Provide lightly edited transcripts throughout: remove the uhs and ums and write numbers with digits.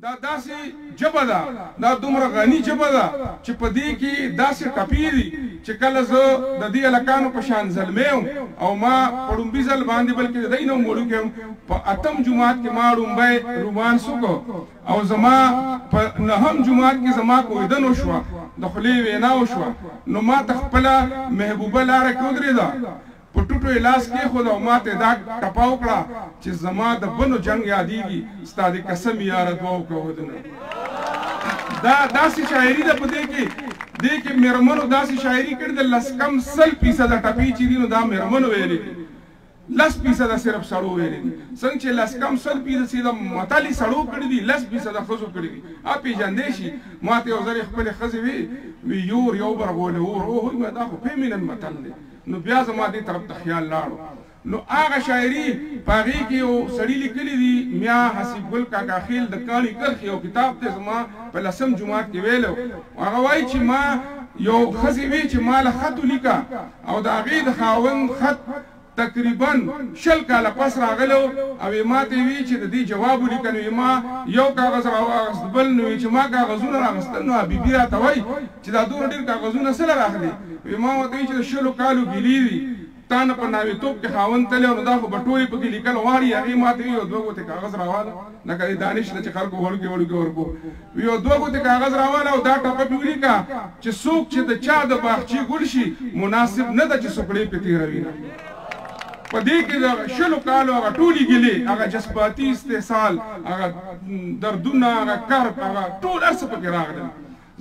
دا داسې ژبه ده، دا دومره غني ژبه ده چې په دې کې داسې ټپې دي چې کله زه د دې هلکانو په شان زلمی وم او ما په ړومبي ځل باندې بلکې د دی نه هم وړوکی وم، په 8م جومات کې ما ړومبی رومانس وکړو او زما په 9م جومات کې زما کویدن وشوه، د خولې وینا وشوه، نو ما ته خپله محبوبه لاره کې ودرېده، په ټوټو یې لاس کېښود او ما ته دا ټپه وکړه چې زما د بنو جنګ یادېږي ستا د قسم یاره دوه کوهدونه. دا داسې شاعري ده په دې کې مېرمنو داسې شاعري کړې ده 10% ټپې چې دي نو دا مېرمنو ویلې دي، 10% صرف سړو ویلې دي، څنګه چې 10% متلي سړو کړي دي 10% ښځو کړي دي. پېژندی شي ما ته یو ځل خپلې ښځې وی یور یو برغولی اور وایي ما دا خو فیمینن متل دی، نو بیا زما دې طرف ته خیال لاړو. نو هغه شاعري په هغې کې یو سړي لیکلي دي میا حسیب ګل کاکا خیل د کاڼي کرښې یو کتاب دی زما په 10م جومات کې ویلی و، هغه وایي چې ما یو ښځې وی چې ما له خط ولیکه او د هغې د خاوند خط تقریبا 20 کاله پس راغلو او ما ته وی چې د دې جواب ولیکه، نو ما یو کاغذ راواخیست بل نو چې ما کاغذونه راغستل، نو بیبي راته وایي چې دا دومره ډېر کاغذونه څه له راغلي؟ ما ورته وایي چې د 20 کالو ګیلې دي تا نه په ناوېتوب کې خاوند تللی نو دا خو به ټولې پکې لیکل غواړي، هغې ما ته وي یو 2 ګوتې کاغذ راواله لکه د دانش نه چې خلکو وړوکې وړوکې ورکو یو 2 ګوتې کاغذ راواله او دا ټپه پې ولیکه چې څوک چې د چا د باغچې ګل شي مناسب نه ده چې سوکړې پې تېروي نه. په دې کې د 20 کالو هغه ټولې ګیلې، هغه جذباتي استحصال، هغه دردونه، هغه کرب، هغه ټول هر څه پکې راغلل.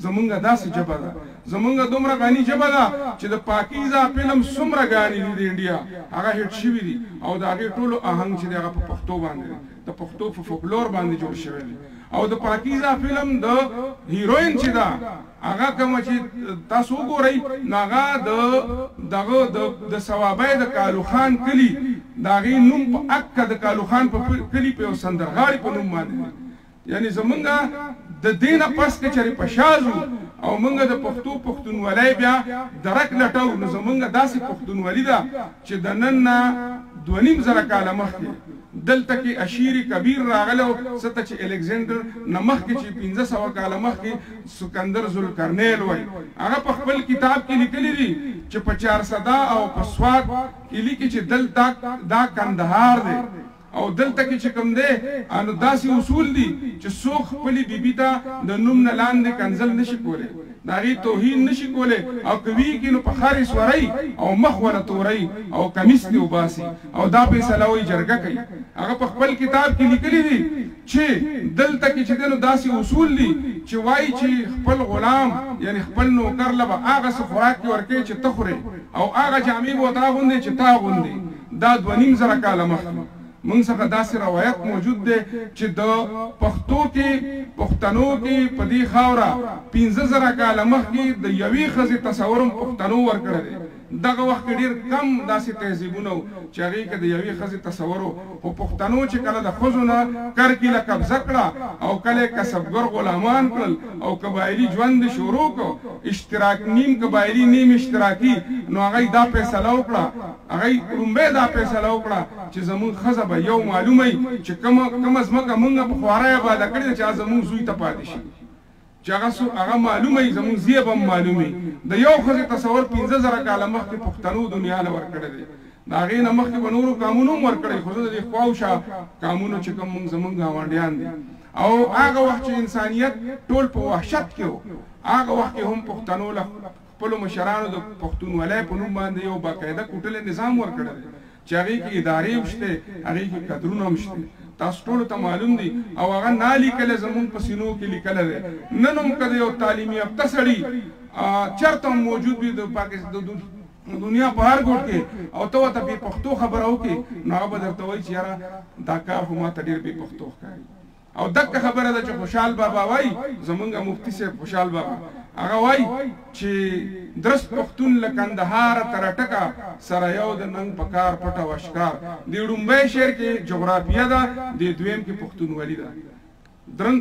زمونږه داسې ژبه ده، زمونږه دومره غني ژبه ده چې د پاکیزه فلم څومره ګانې دي د انډیا هغه هیټ شوي دي او د هغې ټولو آهنګ چې دی هغه په پښتو باندې دی، د پښتو په فولکلور باندې جوړ شوی دی. او د پاکیزه فلم د هیروین چې ده هغه کومه چې تاسو وګورئ نو هغه دغه د ثوابۍ د کالو خان کلي د هغې نوم په اکه د کالو خان په کلي په یو سندرغاړي په نوم باندې دی. یعنی زمونږه د دې نه پس که چېرې په شازو او مونږه د پښتو پښتونولۍ بیا درک لټو نو زمونږه داسې پښتونولي ده چې د نن نه 2.5 کاله مخکې دلته کې اشیر کبیر راغلی و څه ته چې الکسندر نه مخکې چې 1500 کاله مخکې سکندر ذوالقرنین وایي هغه په خپل کتاب کې لیکلي دي چې په 400 او په سوات کې لیکي چې دلته دا کندهار دی او دلته کې چې کوم دی نو داسې اصول دي چې څوک خپلې بیبي ته د نوم نه لاندې کنځل نشي کولی، د هغې توهین نشي کولی او که ویږي نو په خرې سورئ او مخ ورته تورئ او کمیس دې وباسي او دا فیصله وایي جرګه کوي. هغه په خپل کتاب کې لیکلي دي چې دلته کې چې دی نو داسې اصول دي چې وایي چې خپل غلام یعنی خپل نوکر له به هغه څه خوراک کې ورکوي چې ته خورې او هغه جامې به ورته اغوندې چې ته اغوندې. دا 2.5 کاله مخکې موږ څخه داسې روایت موجود دی چې د پښتو کې پښتنو کې په دې خاوره 15,000 کاله مخکې د یوې ښځې تصور هم پښتنو ورکړی دی. دغه وخت کې ډېر کم داسې تهذیبونه وو چې هغې کې د یوې ښځې تصور و، خو پښتنو چې کله د ښځو نه کرکیله قبضه کړه او کله یې کسبګر غلامان کړل او قبایلي ژوند یې شروع کړو، اشتراک نیم قبایلي نیم اشتراکي، نو هغوی دا فیصله وکړه، هغوی لومبی دا فیصله وکړه چې زمونږ ښځه به یو معلوموي چې کومه ځمکه مونږ په خواری اباده کړې ده چې هغه زمونږ زوی ته پاتې شي، چې هغه معلوموي زمونږ زوی به هم معلوموي. د یو ښځې تصور 15,000 کاله مخکې پښتنو دنیا له ورکړی دی. د هغې نه مخکې به نورو قامونو هم ورکړی، خو زه د دې خواوشا قامونو چې کوم زمونږ ګاونډیان دي او هغه وخت چې انسانیت ټول په وحشت کې و هغه وخت کې هم پښتنو له خپلو مشرانو د پښتونولۍ په نوم باندې یو باقاعده کوټلی نظام ورکړی دی چې هغې کې ادارې هم شته، هغې کې قدرونه هم شته، تاسو ټولو ته معلوم دي او هغه نالیکلی زمونږ په سینو کې لیکلی دی. نن هم که د یو تعلیمي یافته سړي چېرته هم موجود وي د دنیا په هر ګوټ کې او ته ورته بې پښتو خبره وکړې نو هغه به درته وایي چې یاره دا کار خو ما ته ډېر بې پښتو ښکاري. او دغه خبره ده چې خوشحال بابا وایي زمونږ مفتي صاحب خوشحال بابا هغه وایي چې درست پښتون له کندهاره تر ټکه سره یو د ننګ په کار پټ او اشکار. د ړومبی شعر کې جغرافیه ده، د دویم کې پښتونولي ده.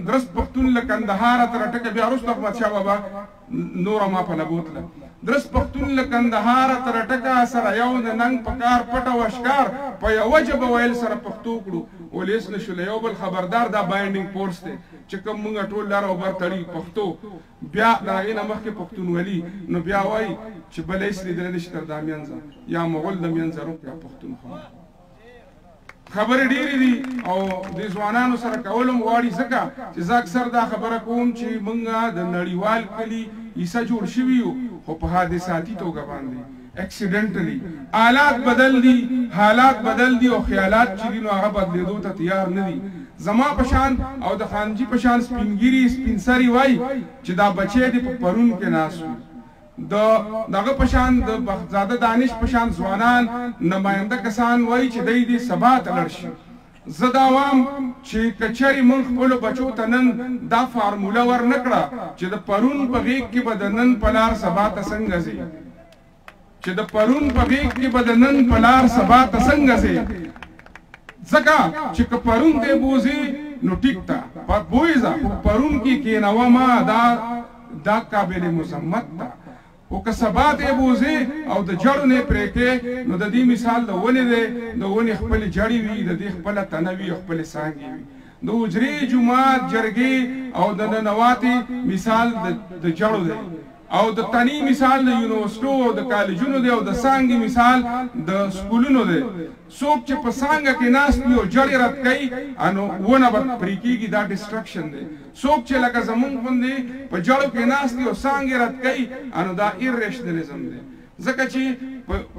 درست پښتون له کندهاره تر ټکه بیا وروسته احمدشاه بابا نوره ما په لبوتله درس پښتون له کندهار تر ټکا سره یو د ننګ پکار پټ او اشکار په یوه ژبه ویل سره پښتو کړو ولېس نشو له یو بل خبردار دا بایندینګ فورس دی چې کوم موږ ټول لار او بر تړي پښتو بیا د هغې نه مخکې پښتونولي نو بیا وایي چې بل هېڅ لیدلی نشي تر دا منځه یا مغول د منځه روک یا پښتونخوا خبرې ډېرې دي او د ځوانانو سره کول هم غواړي ځکه چې زه اکثر دا خبره کوم چې موږ د نړیوال کلي حصه جوړ شوي یو خو په حادثاتي توګه باندې اکسیډنټلی آلات بدل دي حالات بدل دي او خیالات چې دي نو هغه بدلېدو ته تیار نه دي زما پشان او د خانجي پشان سپینګیري سپین سري وایي چې دا بچی دې په پرون کې ناست وي دغه پشان د بختزاده دانش پشان ځوانان نماینده کسان وایي چې دی دې سبا ته لاړ شي زه دا وایم چې که چېرې موږ خپلو بچو ته نن دا فارموله ور نه کړه چې د پرون په غېږ کې به د نن په لار سبا ته څنګه ځي چې د پرون په غېږ کې به د نن په لار سبا ته څنګه ځي ځکه چې که پرون دی بوځي نو ټیک ته بوځه خو پرون کې کېنوه ما دا قابل مذمت ده خو که سبا دی بوځي او د جړو نه پرې کې نو د دې مثال د ونې دی د ونې خپلې جړې وي د دې خپله تنه وي او خپلې څانګې وي د حجرې جومات جرګې او د ننواتې مثال د جړو دی او د تنې مثال د یونیورسټو او د کالجونو دی او د څانګې مثال د سکولونو دی څوک چې په څانګه کې ناست وي او جړې رد کوي نو ونه به پرې کېږي دا ډسټرکشن دی څوک چې لکه زمونږ غوندې په جړو کې ناست وي او څانګې رد کوي نو دا ایرریشنلیزم دی ځکه چې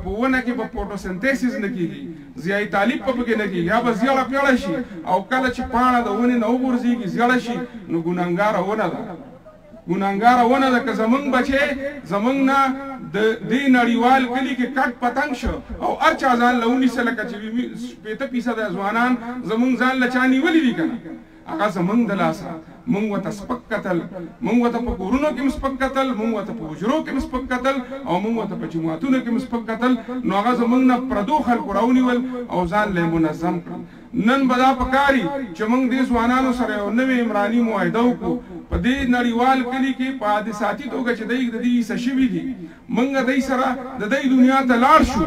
په ونه کې به فوټوسنتیسس نه کېږي ضیاء طالب په پکې نه کېږي یا به زیړه پیړه شي او کله چې پاڼه د ونې نه وغورځېږي زیړه شي نو ګناهګاره ونه ده ګناهګاره ونه ده که زمونږ بچی زمونږ نه د دې نړیوال کلي کې کټ پتنګ شو او هر چا ځان له ونیسه لکه چې 50% ځوانان زمونږ ځان له چا نیولي وي که نه هغه زمونږ د لاسه مونږ ورته سپک کتل مونږ ورته په کورونو کې هم سپک کتل مونږ ورته په حجرو کې هم سپک کتل او مونږ ورته په جوماتونو کې هم سپک کتل نو هغه زمونږ نه پردو خلکو راونیول او ځان له منظم کړل نن به دا پکاري چې مونږ دې ځوانانو سره یو نوې عمراني معاهده وکړو په دې نړیوال کلي کې په حادثاتي توګه چې دی د دې حصه شوي دي مونږ دی سره د دی دنیا ته لاړ شو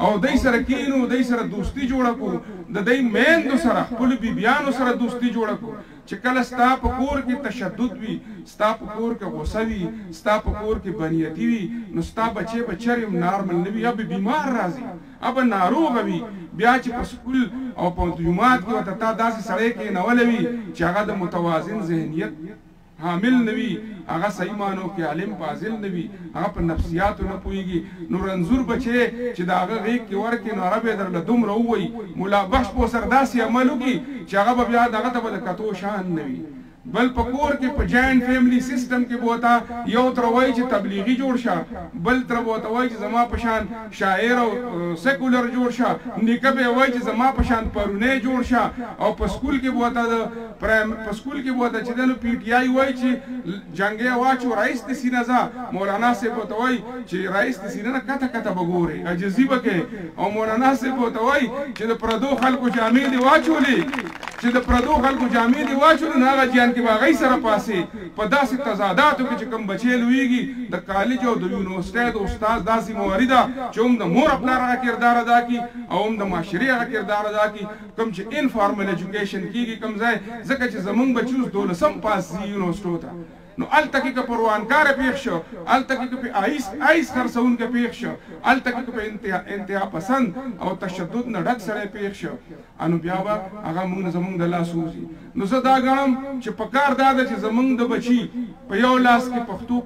او دی سره کینو دی سره دوستي جوړه کړو د دی میندو سره خپلو بیبیانو سره دوستي جوړه کړو چې کله ستا په کور کې تشدد وي ستا په کور کې غوسه وي ستا په کور کې بنیتي وي نو ستا بچی به چرې هم نارمل نه وي یا به بیمار راځي یا به ناروغه وي بیا چې په سکول او په جومات کې ورته تا داسې سړی کېنولی وي چې هغه د متوازن ذهنیت حامل نه وي هغه صحیح معنو کې عالم فاضل نه وي هغه په نفسیاتو نه پوهېږي نو رنځور بچی چې د هغه غېږ کې ورکړي نو هغه به یې درله دومره ووایي ملا بخش په سر داسې عمل وکړي چې هغه به بیا دغه ته به د کتو شان نه وي بل په کور کې په جاینټ فیملی سیستم کې بوته یو تر وایي چې تبلیغي جوړ شه بل تر بوته وایي چې زما په شان شاعر او سیکولر جوړ شه نیکه به وایي چې زما په شان پرونی جوړ شه او په سکول کې بوته په سکول کې بوته چې دنو پی ټی آی وایي چې جنګي واچو رئیس د سینه ځه مولانا صاحب بوته وایي چې رئیس د سینه نه کته کته به ګوري عجزي به کوي او مولانا صاحب بوته وایي چې د پردو خلکو جامې دې واچولې چې د پردو خلکو جامې دې واچولې نو هغه جیان کې به هغوی سره پاسې په داسې تضاداتو کې چې کوم بچی لویږي د کالج او د یونیورسټۍ د استاد داسې مواري ده چې هم د مور پلار هغه کردار ادا کړي او هم د معاشرې هغه کردار ادا کړي کوم چې انفارمل ایجوکیشن کېږي کوم ځای ځکه چې زمونږ بچي اوس 12 پاس ځي یونیورسټو ته نو هلته کې که پروانکاره پېښ شو هلته کې که په آیس خرڅونکی پېښ شو هلته کې که په انتها پسند او تشدد نه ډک سړی پېښ شو نو بیا به هغه موږ نه زموږ د لاس ووځي نو زه دا ګڼم چې پکار دا ده چې زموږ د بچي په یو لاس کې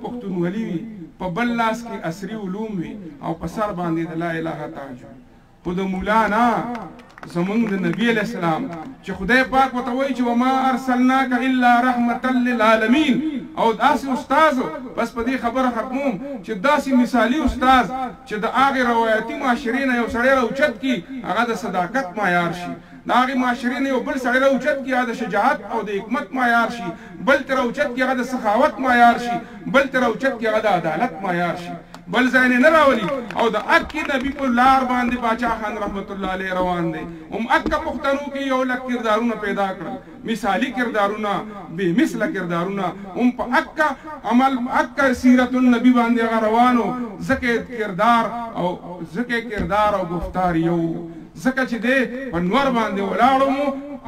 پښتونولي وي په بل لاس کې عصري علوم وي او په سر باندې د لا اله تاج خو د مولا نه زمونږ د نبی علیہ السلام چې خدای پاک ورته وایي چې وما ارسلناک الا رحمة للعالمین او داسې استاذ بس په دې خبره ختموم چې داسې مثالي استاذ چې د هغې روایتي معاشرې نه یو سړی راوچت کړي هغه د صداقت معیار شي د هغې معاشرې نه یو بل سړی راوچت کړي هغه د شجاعت او د حکمت معیار شي بل ته راوچت کړي هغه د سخاوت معیار شي بل ته راوچت کړي هغه د عدالت معیار شي بل ځای نه راولي او د اکی نبی په لار باندې باچا خان رحمت الله علیه روان دی هم اکه پښتنو کې یو لک کردارونه پیدا کړل مثالی کردارونه بے مثله کردارونه هم په اکه عمل اکه سیرت النبی باندې هغه روانو ځکه کردار او گفتار یو ځکه چې دی په نور باندې ولاړو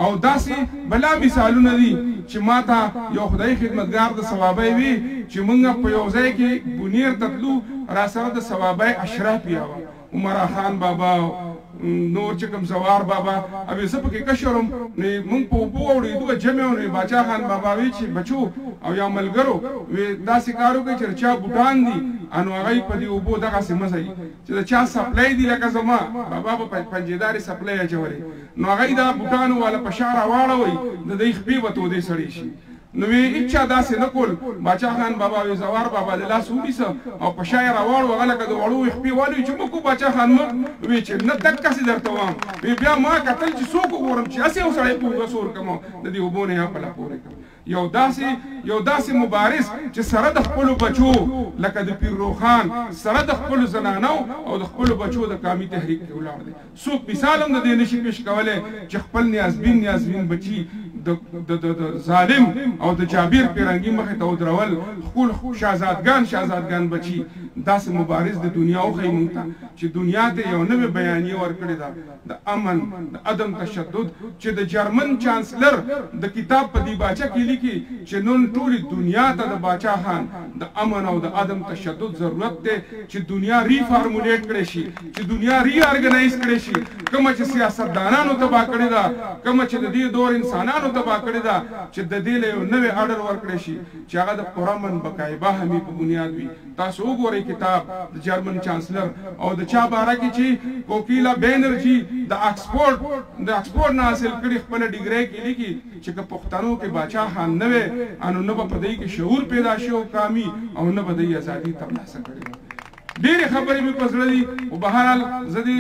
او داسې بلا مثالونه دي چې ماته یو خدای خدمتګار د ثوابۍ وي چې مونږ په یو ځای کې بونیر ته تلو را سره د ثوابۍ اشراف بیا وه عمرا خان بابا نور چې کوم زوار بابا ابي زه پکې کشرم مونږ په اوبو اورېدو جمع ونې باچا خان بابا وی چې بچو او یا ملګرو وی داسې کارو کوي چې چا بوټان دي انو هغه په دې اوبو دغسې مزه چې د چا سپلای دي لکه زما بابا په پنجېدارې سپلای اچولې نو هغه دا بوټانو والا په شا راواړوئ د دوی خپې به تودې سړې شي نو وی اچا داسې نه کول باچا خان بابا وی زوار بابا د لاس ونیسه او په شا یې راواړو هغه لکه د وړو خپې والوي چې موږ باچا خان مه وی چې نه دقسې درته وایم وی بیا ما کتل چې څوک وګورم چې هسې یو سړی په اوږه سور کړم د دې اوبو نه یې خپله پورې کړم یو داسې مبارز چې سره د خپلو بچو لکه د پیر روخان سره د خپلو زنانو او د خپلو بچو د قامي تحریک کې ولاړ دی څوک مثال هم د دې نشي پیش کولی چې خپل نیازبین بچي د ظالم او د جابر پیرنګي مخې ته ودرول خپل شهزادګان بچي داسې مبارز د دنیا وښیي موږ ته چې دنیا ته یو نوې بیانیه ورکړې ده د امن د عدم تشدد چې د جرمن چانسلر د کتاب په دې باچه کې لیکي چې نن ټولې دنیا ته د باچا خان د امن او د عدم تشدد ضرورت دی چې دنیا ریفارمولیټ کړی شي چې دنیا ری ارګنایز کړی شي کومه چې سیاستدانانو تباه کړې ده کومه چې د دې دور انسانانو تباه کړې ده چې د دې له یو نوې اډر ورکړی شي چې هغه د پرامن بقایبه همي په بنیاد وي تاسو وګورئ کتاب د جرمن چانسلر او د چا باره کې چې کوکیلا بینرجي د آکسفورډ نه حاصل کړي خپله ډیګرۍ کې لیکي چې که پښتنو کې باچا خان نه وی انو نه به په دوی کې شعور پیدا شي او قامي او نه به دوی ازادي ترلاسه کړي ډېرې خبرې مې په زړه دي او بهرحال زه دې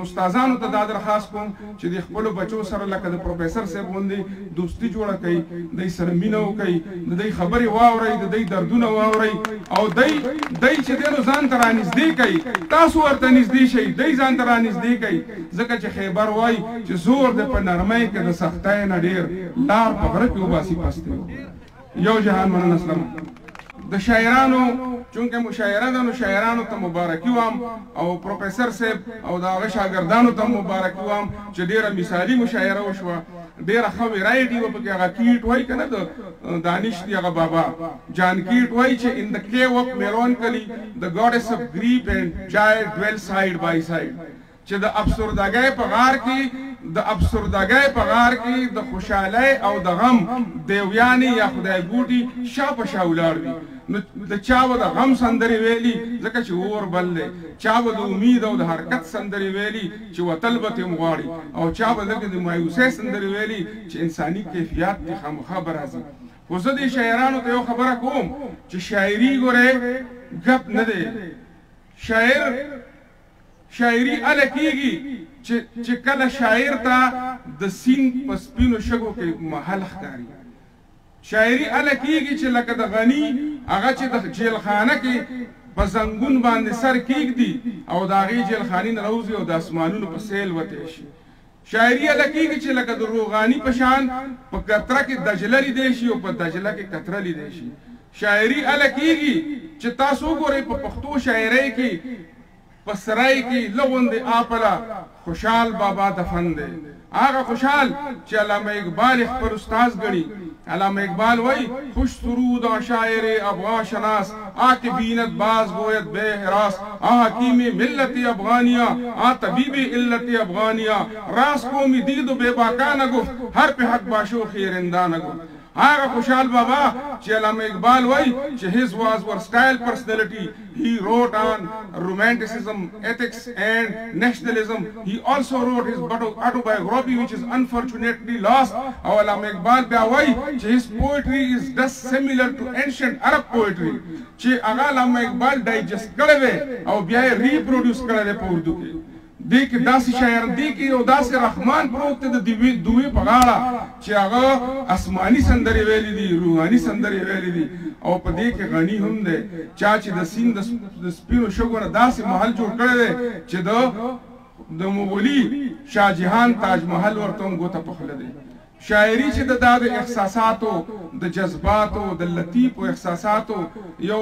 استادانو ته دا درخواست کوم چې د خپلو بچو سره لکه د پروفیسر صاحب غوندې دوستي جوړه کړئ دوی سره مینه وکړئ د دوی خبرې واورئ د دوی دردونه واورئ او دوی چې دی نو ځان ته رانږدې کوي تاسو ورته نږدې شئ دوی ځان ته رانږدې کوي ځکه چې خیبر وایي چې زور دی په نرمۍ کې د سختۍ نه ډېر لار په غره کې وباسي پستې یو جهان مننه اسلام د شاعرانو چونکه مشاعره ده نو شاعرانو ته مبارکي وایم او پروفیسر صاحب او د هغه شاګردانو ته مبارکي وایم چې ډېره مثالي مشاعره وشوه ډېره ښه ویرایټي وه پکې هغه کیټ وایي که نه د دانش دی هغه بابا جان کیټ وایي چې ان د کیو اف میلونکلی د گاډس اف ګریف اینډ جای ډویل ساید بای ساید چې د افسردګۍ په غار کې د خوشحالۍ او د غم دیویانې یا خدای ګوټي شا په شا ولاړ وي نو د چا به د غم سندرې ویلي ځکه چې اور بل دی چا به د امید او د حرکت سندرې ویلي چې وتل به ترې غواړي او چا به لکه د مایوسۍ سندرې ویلي چې انساني کیفیات دې خامخا به راځي خو زه دې شاعرانو ته یو خبره کوم چې شاعري ګورې ګپ نه دی شاعري هله کېږي چې کله شاعر ته د سیند په سپینو شګو کې محل ښکاري شاعري هله کېږي چې لکه د غني هغه چې د جیلخانه کې په زنګون باندې سر کېږدي او د هغې جیلخانې نه راوځي او د اسمانونو په سیل وتی شي شاعري هله کېږي چې لکه د روغاني په شان په قطره کې دجله لیدی شي او په دجله کې قطره لیدی شي شاعري هله کېږي چې تاسو وګورئ په پښتو شاعرۍ کې په سرای کې لغوندې آپله خوشحال بابا دفن دی هغه خوشحال چې علامه اقبال خپل استاذ ګڼي علامه اقبال وای خوش سرود شاعر افغان شناس آکه بیند باز گوید بے حراس حکیم ملت افغانیہ طبیب علت افغانیہ راس قومی دید و بے باکا نگفت ہر پہ حق باشو خیرندہ نگفت هغه خوشحال بابا چې علامه اقبال وای چې his was versatile personality he wrote on romanticism ethics and nationalism he also wrote his autobiography which is unfortunately lost او علامه اقبال بیا وای چې his poetry is just similar to ancient Arab poetry چې هغه علامه اقبال ډایجست کړی دی او بیا یې ریپروډیوس کړی دی په اردو کې دې کې داسې شاعر دې کې یو داسې رحمان پروت دی د دوی په غاړه چې هغه آسماني سندرې ویلې دي روحاني سندرې ویلې دي او په دې کې غني هم دی چا چې د سیند د سپینو شګو نه داسې محل جوړ کړی دی چې د مغولي شاه جهان تاج محل ورته هم ګوته پخله دی شاعري چې د احساساتو د جذباتو د لطیفو احساساتو یو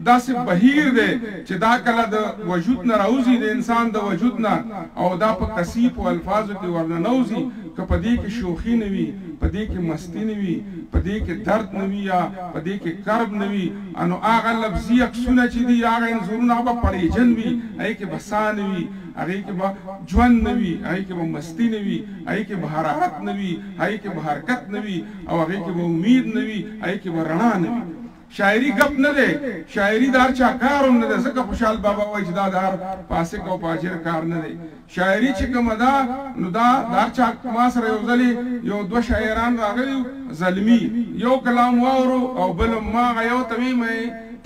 داسې بهیر دی چې دا کله د وجود نه راوځي د انسان د وجود نه او دا په کثیفو الفاظو کې ورننوځي که په دې کې شوخي نه وي په دې کې مستی نه وي په دې کې درد نه وي یا په دې کې کرب نه وي نو هغه لفظي عکسونه چې دي هغه انځورونه به پریجن وي هغې کې به سا نه وي هغې کې به ژوند نه وي هغې کې به مستی نه وي هغې کې به حرارت نه وي هغې کې به حرکت نه وي او هغې کې به امید نه وي هغې کې به رڼا نه وي شاعري ګپ نه دی شاعري د هر چا کار هم نه دی ځکه خوشحال بابا وایي چې دا د هر فاسق او فاجر کار نه دی شاعري چې کومه ده نو دا د هر چا ما سره یو ځلې یو دوه شاعران راغلي زلمي یو کلام واورو او بل ما هغه یو ته ویمه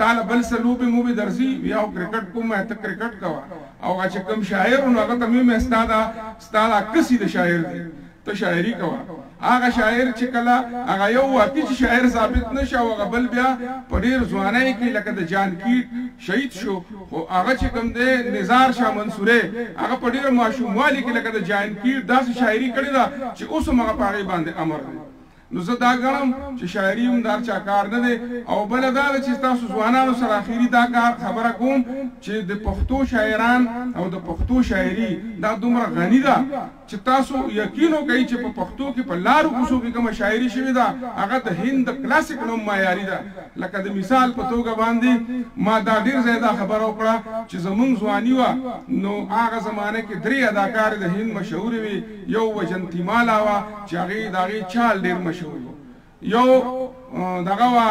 تاله بل څه لوبې موبې درځي بیا کرکټ کوم ته کرکټ کوه او هغه چې کوم شاعر نو هغه ته ویمه ستا دا کسي د شاعر دی ته شاعري کوه هغه شاعر چې کله هغه یو واقعي چې شاعر ثابت نشه او هغه بل بیا په ډېر ځوانۍ کې لکه د جانکیټ شهید شو خو هغه چې کوم دی نزار شاه منصوري هغه په ډېر ماشوموالي کې لکه د جانکیټ داسې شاعري کړې ده چې اوس هم هغه په هغې باندې امر دی نو زه دا ګڼم چې شاعري هم د هر چا کار نه دی او بله دا ده چې تاسو ځوانانو سره اخري دا کار خبره کوم چې د پښتو شاعران او د پښتو شاعري دا دومره غني ده چې تاسو یقین وکړئ چې په پښتو کې په لارو کوڅو کې کومه شاعري شوې ده هغه د هند د کلاسیک نوم معیاري ده لکه د مثال په توګه باندې ما دا ډېر ځای دا خبره وکړه چې زمونږ ځواني وه نو هغه زمانه کې 3 اداکارې د هند مشهورې وي یو وجنتی مالا وه چې هغې د هغې چال ډېر مشهور و یو دغه وه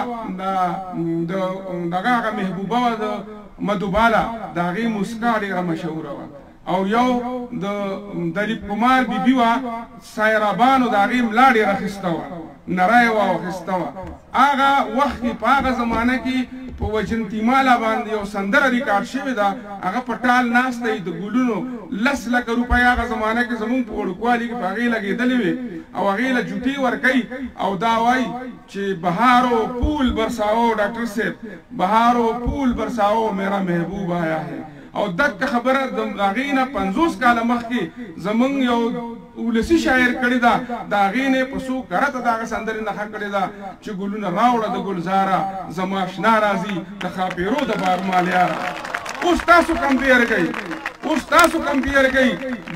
دغه هغه محبوبه وه د مدوباله د هغې موسکا ډېره مشهوره وه او یو د دلیپ کمار بیبي وه سایرابانو د هغې ملا ډېره ښایسته وه نری وه او ښایسته وه هغه وخت کې په هغه زمانه کې په وجنتی مالا باندې یو سندره ریکارډ شوې ده هغه په ټال ناسته وي د ګلونو 10 لکه روپۍ هغه زمانه کې زمونږ په وړوکوالي کې په هغې لګېدلې وې او هغې له جوتې ورکوي او دا وایي چې بهارو پھول برساؤ ډاکټر صاحب بهارو پھول برساؤ میرا محبوب آیا ہے او دک خبره د هغې نه 50 کاله مخکې زمونږ یو ولسي شاعر کړې ده د هغې نه په څو کرته د هغه سندرې نښه کړې ده چې ګلونه راوړه د ګلزاره زما شنه راځي د خاپیرو د بارمالیاره اوس تاسو کمپیر کوئ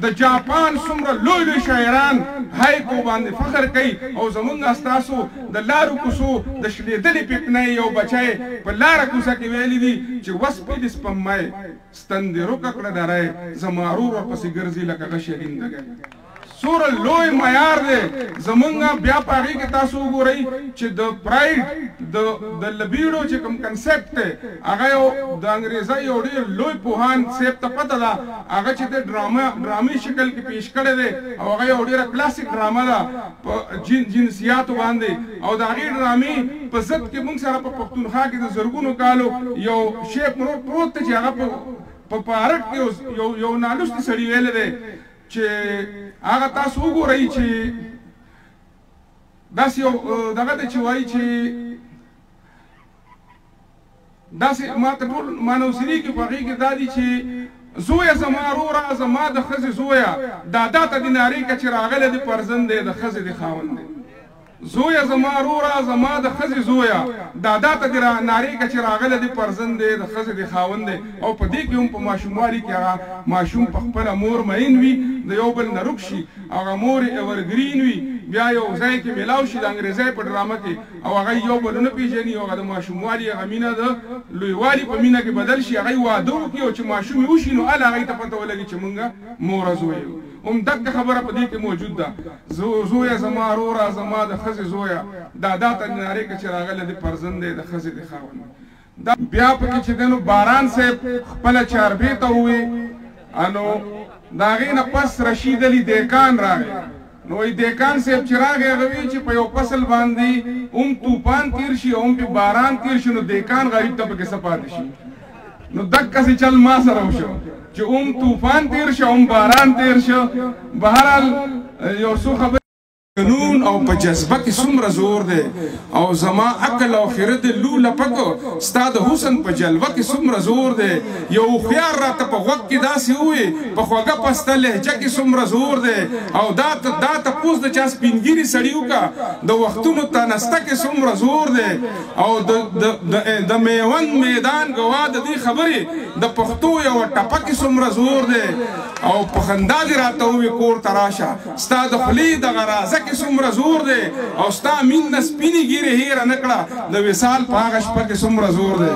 د جاپان څومره لوی لوی شاعران هایکو باندې فخر کوي او زمونږ ستاسو د لارو کوڅو د شلېدلې پیپنۍ یو بچی په لاره کوڅه کې ویلي دي چې وسپېدې سپمۍ ستندې روکه کړه ډری زما ورور ورپسې ګرځي لکه غشې هندګۍ څومره لوی معیار دی زمونږ بیا په هغې کې تاسو وګورئ چې د پراید د لبیډو چې کوم کنسپټ دی هغه یو د انګریزۍ یو ډېر لوی پوهان صاحب ته پته ده هغه چې د ډرامې شکل کې پیش کړی دی او هغه یو ډېره کلاسیک ډرامه ده په جنسیاتو باندې او د هغې ډرامې په ضد کې موږ سره په پښتونخوا کې د زرګونو کالو یو شی پروت دی چې هغه په پارک کې یو نالوستي سړي ویلی دی چې هغه تاسو وګورئ چې داسې یو دغه دی چې وایي چې داسې ما ته ټول مانوسري کې په هغې کې دا دي چې زویه زما وروره زما د ښځې زویه دادا ته د نارې که چې راغلی د فرزند دی د ښځې د خاوند دی زویه زما وروره زما د ښځې زویه دادا ته د نارې که چې راغلی د فرزند دی د ښځې د خاوند دی او په دې کې هم په ماشوموالي کې هغه ماشوم په خپله مور مین وي د یو بل نه روک شي هغه مور یې اورګرین وي بیا یو ځای کې میلاو شي د انګریزۍ په ډرامه کې او هغه یو بل ونه پېژني او هغه د ماشوموالي هغه مینه د لویوالي په مینه کې بدل شي هغه واده وکړي او چې ماشوم یې وشي نو هله هغې ته پته ولګي چې مونږ مور زوی یو هم دغه خبره په دې کې موجود ده زویه زما وروره زما د ښځې زویه دادا ته نارې که چې راغلی د فرزند دی د ښځې د خاوند دا بیا پکې چې دی نو باران صاحب خپله چاربې ته ووي نو د هغې نه پس رشید علي دیکان راغی نو دیکان صاحب چې راغی هغه وایي چې په یو فصل باندې هم طوفان تیر شي او هم پې باران تیر شي نو دیکان غریب ته پکې څه پاتې شي نو دقسې چل ما سره وشو چې طوفان تیر شو باران تیر شو بهرحال یو څو خبرې قانون او په جذبه کې څومره زور دی او زما عقل او خیرت لوله پکو ستا د حسن په جلوه کې څومره زور دی یو هوښیار راته په غوږ کې داسې ووایي په خوږه پسته لهجه کې څومره زور دی او دا تپوس د چا سپینګیري سړي وکړه د وختونو تانسته کې څومره زور دی او د میوند میدان ګواه د دې خبرې د پښتو یوه ټپه کې څومره زور دی او په خندا دې راته ووایي کور ته راشه ستا د خولې دغه رازه کې څومره زور دی او ستا مینه سپینې ګیرې هېره نه کړه د وصال په هغه شپه کې څومره زور دی.